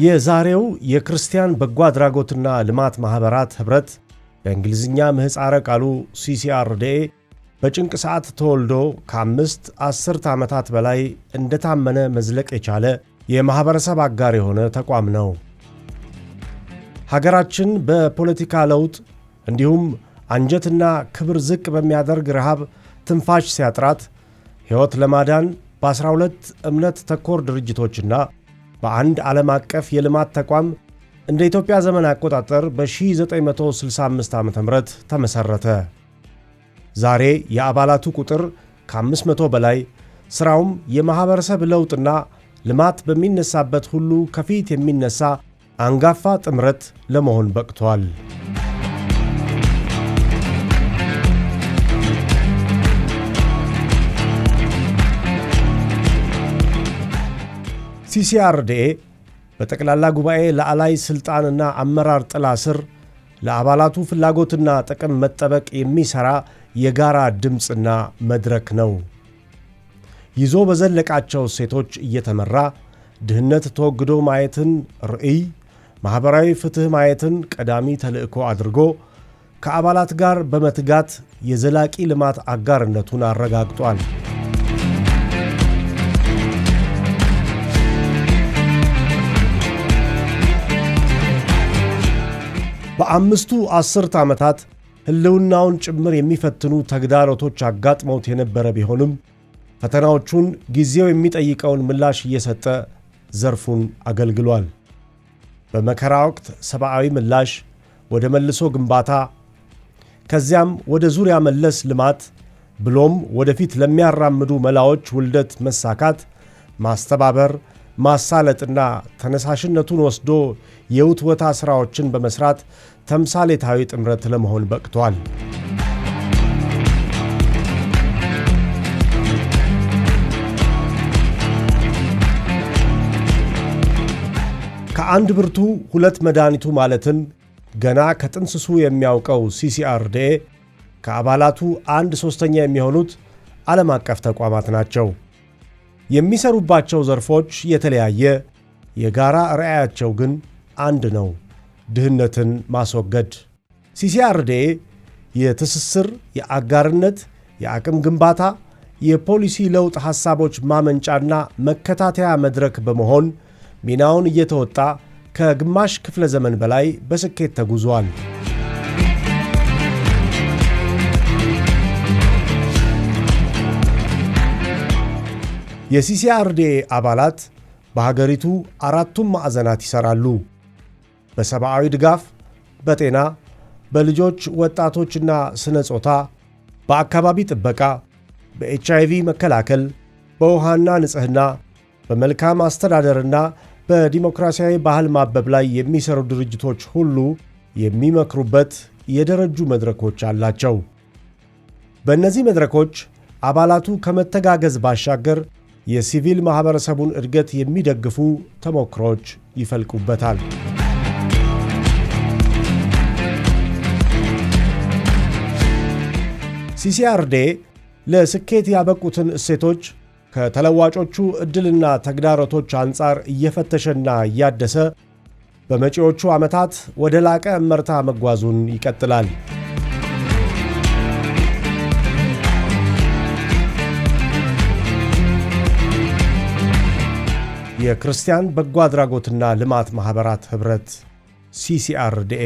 የዛሬው የክርስቲያን በጎ አድራጎትና ልማት ማህበራት ህብረት በእንግሊዝኛ ምህጻረ ቃሉ CCRDA በጭንቅ ሰዓት ተወልዶ ከ5 10 ዓመታት በላይ እንደታመነ መዝለቅ የቻለ የማህበረሰብ አጋር የሆነ ተቋም ነው። ሀገራችን በፖለቲካ ለውጥ እንዲሁም አንጀትና ክብር ዝቅ በሚያደርግ ረሃብ ትንፋሽ ሲያጥራት ሕይወት ለማዳን በ12 እምነት ተኮር ድርጅቶችና በአንድ ዓለም አቀፍ የልማት ተቋም እንደ ኢትዮጵያ ዘመን አቆጣጠር በ1965 ዓ.ም ተመሠረተ። ዛሬ የአባላቱ ቁጥር ከ500 በላይ፣ ሥራውም የማኅበረሰብ ለውጥና ልማት በሚነሳበት ሁሉ ከፊት የሚነሳ አንጋፋ ጥምረት ለመሆን በቅቷል። CCRDA በጠቅላላ ጉባኤ ላዕላይ ሥልጣንና አመራር ጥላ ስር ለአባላቱ ፍላጎትና ጥቅም መጠበቅ የሚሠራ የጋራ ድምፅና መድረክ ነው። ይዞ በዘለቃቸው እሴቶች እየተመራ ድህነት ተወግዶ ማየትን ርዕይ፣ ማኅበራዊ ፍትሕ ማየትን ቀዳሚ ተልእኮ አድርጎ ከአባላት ጋር በመትጋት የዘላቂ ልማት አጋርነቱን አረጋግጧል። በአምስቱ 10 ዓመታት ሕልውናውን ጭምር የሚፈትኑ ተግዳሮቶች አጋጥመውት የነበረ ቢሆንም ፈተናዎቹን ጊዜው የሚጠይቀውን ምላሽ እየሰጠ ዘርፉን አገልግሏል። በመከራ ወቅት ሰብአዊ ምላሽ፣ ወደ መልሶ ግንባታ፣ ከዚያም ወደ ዙሪያ መለስ ልማት ብሎም ወደፊት ለሚያራምዱ መላዎች ውልደት መሳካት ማስተባበር፣ ማሳለጥና ተነሳሽነቱን ወስዶ የውትወታ ሥራዎችን በመሥራት ተምሳሌታዊ ጥምረት ለመሆን በቅቷል። ከአንድ ብርቱ ሁለት መድኃኒቱ ማለትን ገና ከጥንስሱ የሚያውቀው CCRDA ከአባላቱ 1/3 የሚሆኑት ዓለም አቀፍ ተቋማት ናቸው። የሚሰሩባቸው ዘርፎች የተለያየ፣ የጋራ ራዕያቸው ግን አንድ ነው፤ ድህነትን ማስወገድ። CCRDA የትስስር፣ የአጋርነት፣ የአቅም ግንባታ፣ የፖሊሲ ለውጥ ሐሳቦች ማመንጫና መከታተያ መድረክ በመሆን ሚናውን እየተወጣ ከግማሽ ክፍለ ዘመን በላይ በስኬት ተጉዟል። የCCRDA አባላት በሀገሪቱ አራቱም ማዕዘናት ይሠራሉ። በሰብአዊ ድጋፍ፣ በጤና፣ በልጆች ወጣቶችና ስነ ጾታ፣ በአካባቢ ጥበቃ፣ በኤችአይቪ መከላከል፣ በውሃና ንጽሕና፣ በመልካም አስተዳደርና በዲሞክራሲያዊ ባህል ማበብ ላይ የሚሠሩ ድርጅቶች ሁሉ የሚመክሩበት የደረጁ መድረኮች አላቸው። በእነዚህ መድረኮች አባላቱ ከመተጋገዝ ባሻገር የሲቪል ማኅበረሰቡን እድገት የሚደግፉ ተሞክሮች ይፈልቁበታል። CCRDA ለስኬት ያበቁትን እሴቶች ከተለዋጮቹ ዕድልና ተግዳሮቶች አንጻር እየፈተሸና እያደሰ በመጪዎቹ ዓመታት ወደ ላቀ እመርታ መጓዙን ይቀጥላል። የክርስቲያን በጎ አድራጎትና ልማት ማኅበራት ኅብረት CCRDA